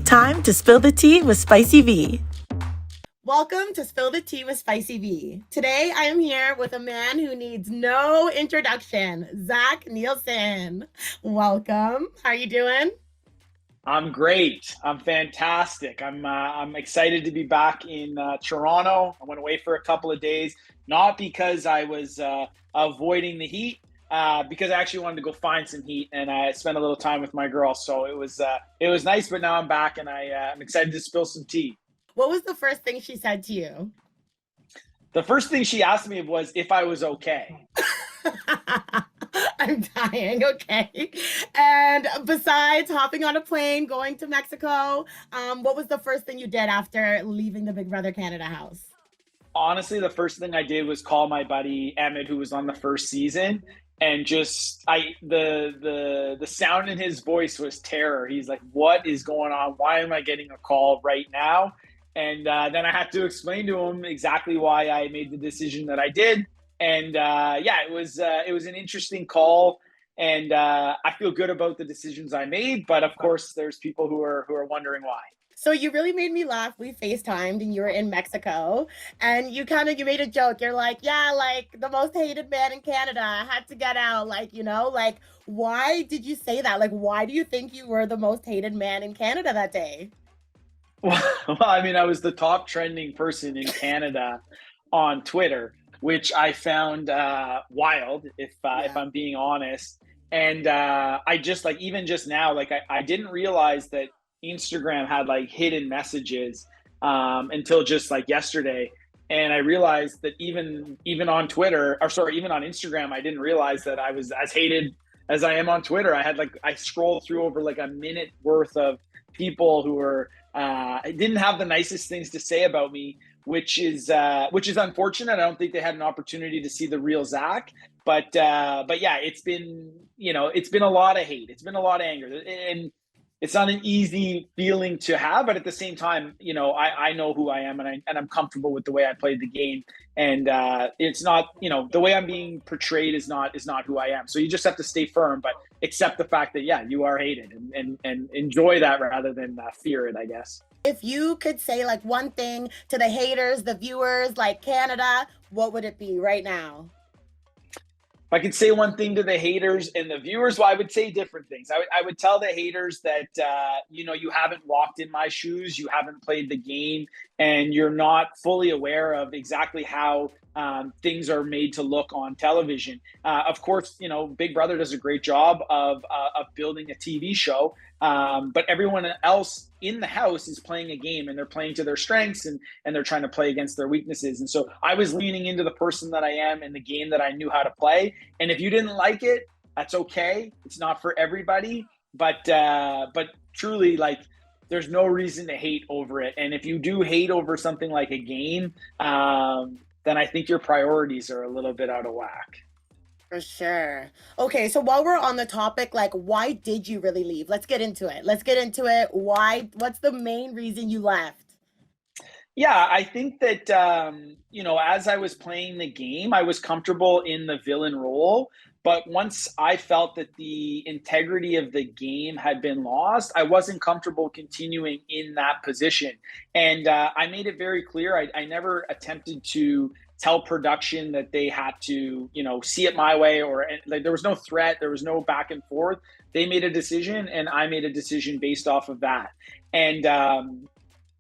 Time to spill the tea with Spicy V. Welcome to Spill the Tea with Spicy V. Today I am here with a man who needs no introduction, Zach Neilson. Welcome. How are you doing? I'm great. I'm fantastic. I'm excited to be back in Toronto. I went away for a couple of days, not because I was avoiding the heat, because I actually wanted to go find some heat, and I spent a little time with my girl. So it was nice. But now I'm back, and I'm excited to spill some tea. What was the first thing she said to you? The first thing she asked me was if I was okay. I'm dying, okay. And besides hopping on a plane, going to Mexico, what was the first thing you did after leaving the Big Brother Canada house? Honestly, the first thing I did was call my buddy Emmett, who was on the first season, and the sound in his voice was terror. He's like, "What is going on? Why am I getting a call right now?" And then I had to explain to him exactly why I made the decision that I did. And it was an interesting call, and I feel good about the decisions I made. But of course, there's people who are wondering why. So you really made me laugh. We FaceTimed and you were in Mexico, and you made a joke. You're like, yeah, like the most hated man in Canada. I had to get out. Like, why did you say that? Like, why do you think you were the most hated man in Canada that day? Well, I mean, I was the top trending person in Canada on Twitter, which I found wild, if I'm being honest. And I just like, even just now, like I didn't realize that Instagram had like hidden messages until just like yesterday. And I realized that even on Twitter, or sorry, even on Instagram, I didn't realize that I was as hated as I am on Twitter. I scrolled through over like a minute worth of people who were didn't have the nicest things to say about me, which is unfortunate. I don't think they had an opportunity to see the real Zach. But yeah, it's been a lot of hate. It's been a lot of anger, and it's not an easy feeling to have. But at the same time, I know who I am, and I'm comfortable with the way I played the game. And it's not, the way I'm being portrayed is not who I am. So you just have to stay firm, but accept the fact that, yeah, you are hated, and enjoy that rather than fear it, I guess. If you could say like one thing to the haters, the viewers, like Canada, what would it be right now? If I could say one thing to the haters and the viewers, well, I would say different things. I would tell the haters that, you haven't walked in my shoes, you haven't played the game, and you're not fully aware of exactly how things are made to look on television. Of course, Big Brother does a great job of building a TV show, but everyone else in the house is playing a game, and they're playing to their strengths, and they're trying to play against their weaknesses. And so I was leaning into the person that I am and the game that I knew how to play. And if you didn't like it, that's okay. It's not for everybody, but truly, like, there's no reason to hate over it. And if you do hate over something like a game, then I think your priorities are a little bit out of whack. For sure. Okay, so while we're on the topic, like, why did you really leave? Let's get into it. Why? What's the main reason you left? Yeah, I think that, as I was playing the game, I was comfortable in the villain role. But once I felt that the integrity of the game had been lost, I wasn't comfortable continuing in that position. And I made it very clear. I never attempted to tell production that they had to, see it my way, or like there was no threat, there was no back and forth. They made a decision, and I made a decision based off of that. And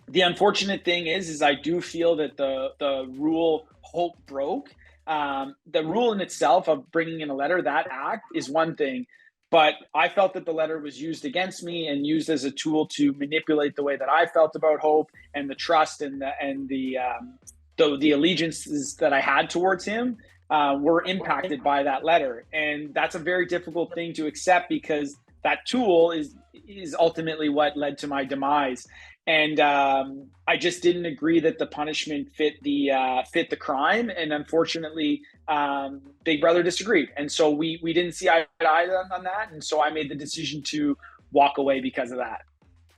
the unfortunate thing is I do feel that the rule Hope broke. The rule in itself of bringing in a letter, that act is one thing, but I felt that the letter was used against me and used as a tool to manipulate the way that I felt about Hope, and the trust and the allegiances that I had towards him were impacted by that letter. And that's a very difficult thing to accept, because that tool is ultimately what led to my demise. And I just didn't agree that the punishment fit the crime. And unfortunately, Big Brother disagreed. And so we didn't see eye to eye on that. And so I made the decision to walk away because of that.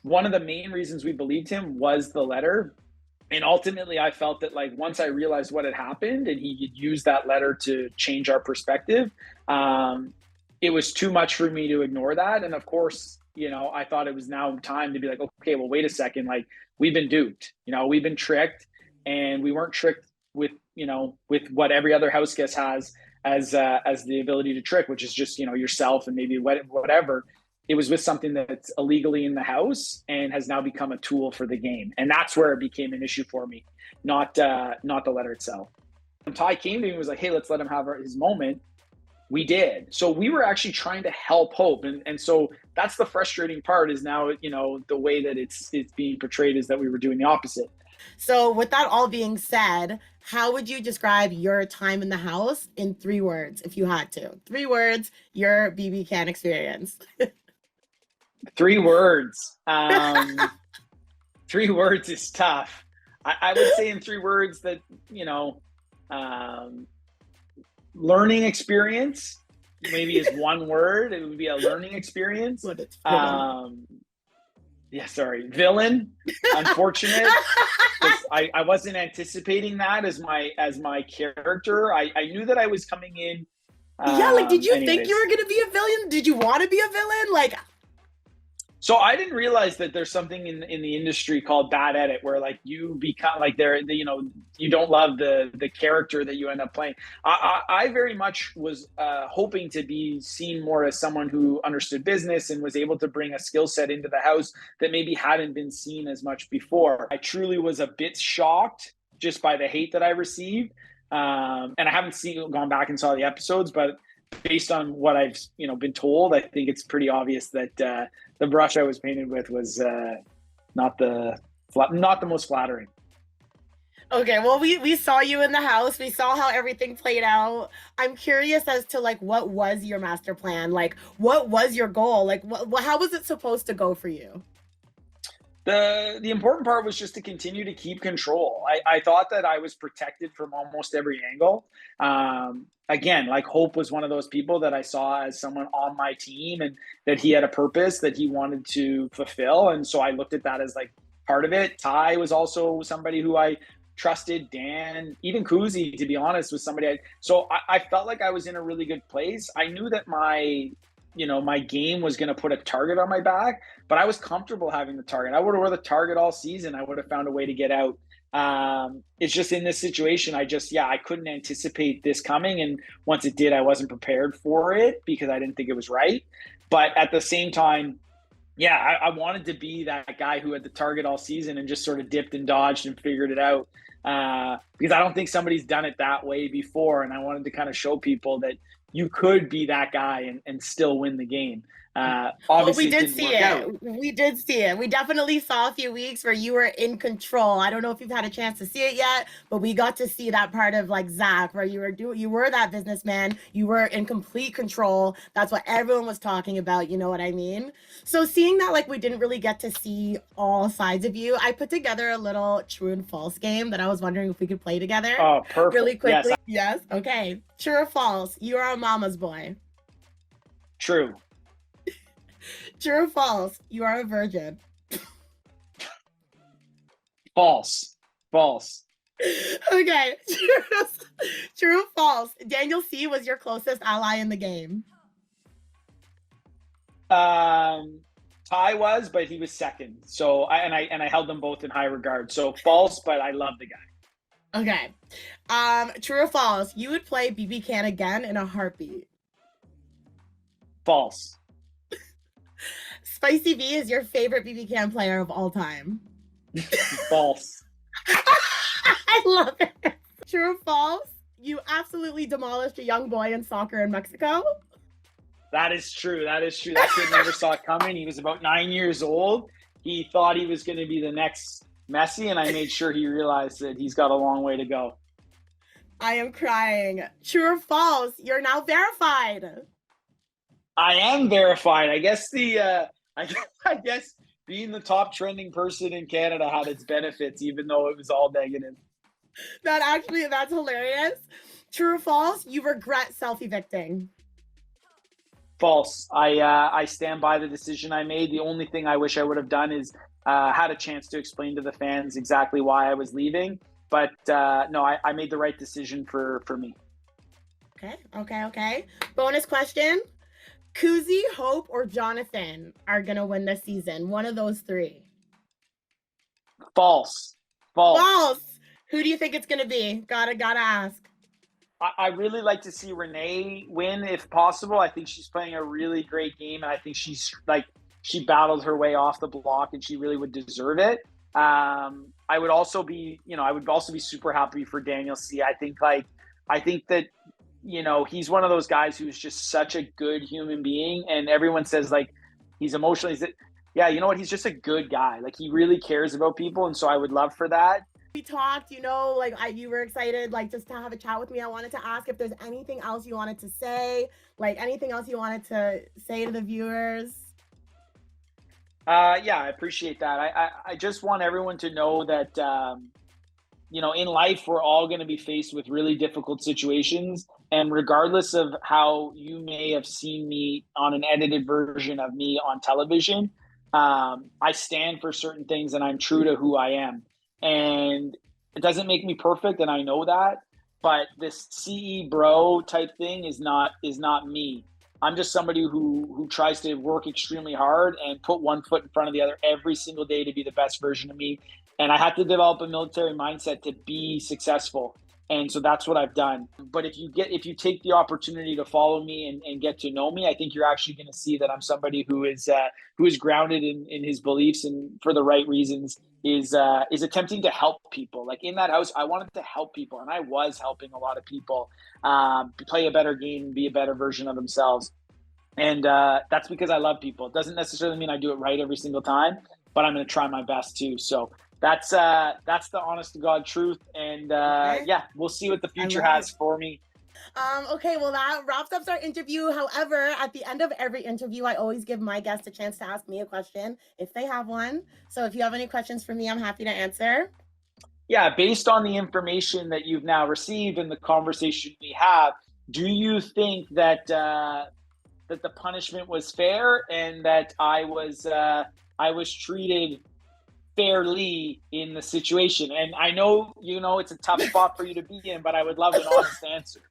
One of the main reasons we believed him was the letter. And ultimately, I felt that, like, once I realized what had happened and he had used that letter to change our perspective, it was too much for me to ignore that. And of course, I thought it was now time to be like, okay, well, wait a second. Like, we've been duped, we've been tricked, and we weren't tricked with, with what every other house guest has as the ability to trick, which is just, yourself and maybe whatever. It was with something that's illegally in the house and has now become a tool for the game. And that's where it became an issue for me, not the letter itself. When Ty came to me and was like, hey, let's let him have his moment, we did. So we were actually trying to help Hope. And so that's the frustrating part, is now, the way that it's being portrayed is that we were doing the opposite. So with that all being said, how would you describe your time in the house in 3 words, if you had to? 3 words, your BB Can experience. 3 words. 3 words is tough. I would say in 3 words that, learning experience maybe is 1 word. It would be a learning experience. Villain. Unfortunate. I wasn't anticipating that as my character. I knew that I was coming in. Did you think you were going to be a villain? Did you want to be a villain? So I didn't realize that there's something in the industry called bad edit, where you become you don't love the character that you end up playing. I very much was hoping to be seen more as someone who understood business and was able to bring a skill set into the house that maybe hadn't been seen as much before. I truly was a bit shocked just by the hate that I received. And I haven't gone back and saw the episodes, but based on what I've been told, I think it's pretty obvious that the brush I was painted with was not the most flattering. Okay, well, we saw you in the house. We saw how everything played out. I'm curious as to what was your master plan? What was your goal? How was it supposed to go for you? The important part was just to continue to keep control. I thought that I was protected from almost every angle. Again, Hope was one of those people that I saw as someone on my team, and that he had a purpose that he wanted to fulfill. And so I looked at that as part of it. Ty was also somebody who I trusted. Dan, even Kuzi, to be honest, was somebody so I felt like I was in a really good place. I knew that my game was going to put a target on my back, but I was comfortable having the target. I would have wore the target all season. I would have found a way to get out. It's just in this situation, I couldn't anticipate this coming. And once it did, I wasn't prepared for it because I didn't think it was right. But at the same time, I wanted to be that guy who had the target all season and just sort of dipped and dodged and figured it out. Because I don't think somebody's done it that way before. And I wanted to kind of show people that you could be that guy and still win the game. Obviously, we did see it. We did see it. We definitely saw a few weeks where you were in control. I don't know if you've had a chance to see it yet, but we got to see that part of Zach, where you were that businessman. You were in complete control. That's what everyone was talking about. You know what I mean? So seeing that we didn't really get to see all sides of you, I put together a little true and false game that I was wondering if we could play together. Oh, perfect. Really quickly. Yes. Okay. True or false? You are a mama's boy. True. True or false? You are a virgin. False. Okay. True or false? Daniel C was your closest ally in the game. Ty was, but he was second. So I held them both in high regard. So false, but I love the guy. Okay. True or false? You would play BB Can again in a heartbeat. False. Spicy V is your favorite BB Can player of all time. False. I love it. True or false? You absolutely demolished a young boy in soccer in Mexico. That is true. That kid never saw it coming. He was about 9 years old. He thought he was going to be the next Messi, and I made sure he realized that he's got a long way to go. I am crying. True or false? You're now verified. I am verified. I guess I guess being the top trending person in Canada had its benefits, even though it was all negative. That's hilarious. True or false? You regret self-evicting. False. I stand by the decision I made. The only thing I wish I would have done is had a chance to explain to the fans exactly why I was leaving. But no, I made the right decision for me. Okay. Bonus question. Kuzi, Hope, or Jonathan are gonna win this season. One of those three. False. False. Who do you think it's gonna be? Gotta ask. I really like to see Renee win if possible. I think she's playing a really great game, and I think she battled her way off the block, and she really would deserve it. I would also be super happy for Daniel C. I think that he's one of those guys who's just such a good human being, and everyone says like he's emotional. Yeah, you know what? He's just a good guy. Like he really cares about people, and so I would love for that. We talked, you were excited, like just to have a chat with me. I wanted to ask if there's anything else you wanted to say, like anything else you wanted to say to the viewers. Yeah, I appreciate that. I just want everyone to know that, in life, we're all going to be faced with really difficult situations. And regardless of how you may have seen me on an edited version of me on television, I stand for certain things and I'm true to who I am. And it doesn't make me perfect, and I know that. But this CE bro type thing is not me. I'm just somebody who tries to work extremely hard and put one foot in front of the other every single day to be the best version of me. And I had to develop a military mindset to be successful. And so that's what I've done. But if you take the opportunity to follow me and get to know me, I think you're actually going to see that I'm somebody who is grounded in his beliefs and for the right reasons is attempting to help people. Like in that house, I wanted to help people, and I was helping a lot of people play a better game, be a better version of themselves. And that's because I love people. It doesn't necessarily mean I do it right every single time, but I'm going to try my best too. So that's the honest to God truth. And Okay. yeah, we'll see what the future has for me. Okay, well, that wraps up our interview. However, at the end of every interview, I always give my guests a chance to ask me a question if they have one. So if you have any questions for me, I'm happy to answer. Yeah, based on the information that you've now received and the conversation we have, do you think that that the punishment was fair and that I was treated fairly in the situation? And I know it's a tough spot for you to be in, but I would love an honest answer.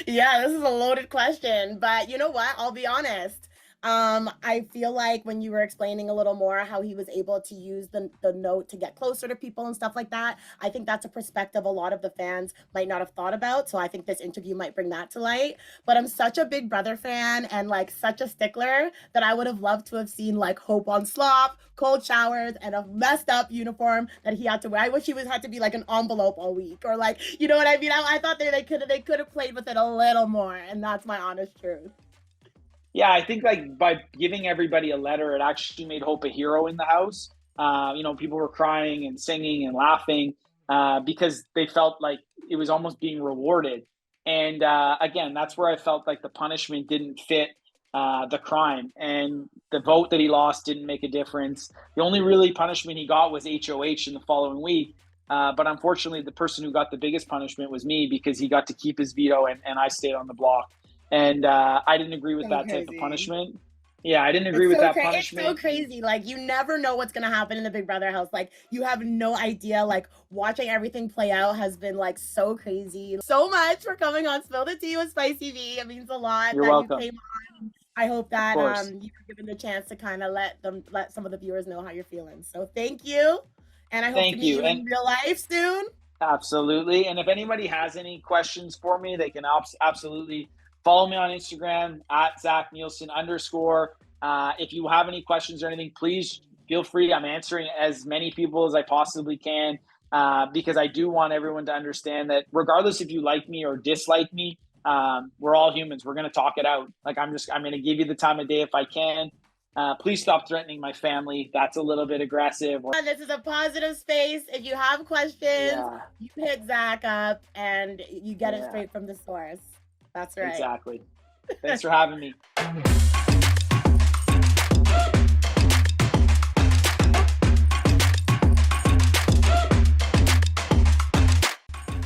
Yeah, this is a loaded question, but you know what? I'll be honest. I feel like when you were explaining a little more how he was able to use the note to get closer to people and stuff like that, I think that's a perspective a lot of the fans might not have thought about. So I think this interview might bring that to light. But I'm such a Big Brother fan and like such a stickler that I would have loved to have seen like Hope on slop, cold showers, and a messed up uniform that he had to wear. I wish he had to be like an envelope all week, or like, you know what I mean? I thought they could have played with it a little more, and that's my honest truth. Yeah, I think like by giving everybody a letter, it actually made Hope a hero in the house. People were crying and singing and laughing because they felt like it was almost being rewarded. And again, that's where I felt like the punishment didn't fit the crime, and the vote that he lost didn't make a difference. The only really punishment he got was HOH in the following week. But unfortunately, the person who got the biggest punishment was me, because he got to keep his veto and I stayed on the block. And I didn't agree with that type of punishment. Yeah, I didn't agree with that punishment. It's so crazy. Like, you never know what's going to happen in the Big Brother house. Like, you have no idea. Like, watching everything play out has been, like, so crazy. So much for coming on Spill the Tea with Spicy V. It means a lot You're that welcome. you came on. I hope that you were given the chance to kind of let some of the viewers know how you're feeling. So thank you. And I hope to meet you in real life soon. Absolutely. And if anybody has any questions for me, they can absolutely follow me on Instagram at @Neilson_. If you have any questions or anything, please feel free. I'm answering as many people as I possibly can because I do want everyone to understand that regardless if you like me or dislike me, we're all humans. We're going to talk it out. Like, I'm going to give you the time of day if I can. Please stop threatening my family. That's a little bit aggressive. This is a positive space. If you have questions, you hit Zach up and you get it straight from the source. That's right. Exactly. Thanks for having me.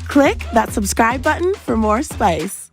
Click that subscribe button for more spice.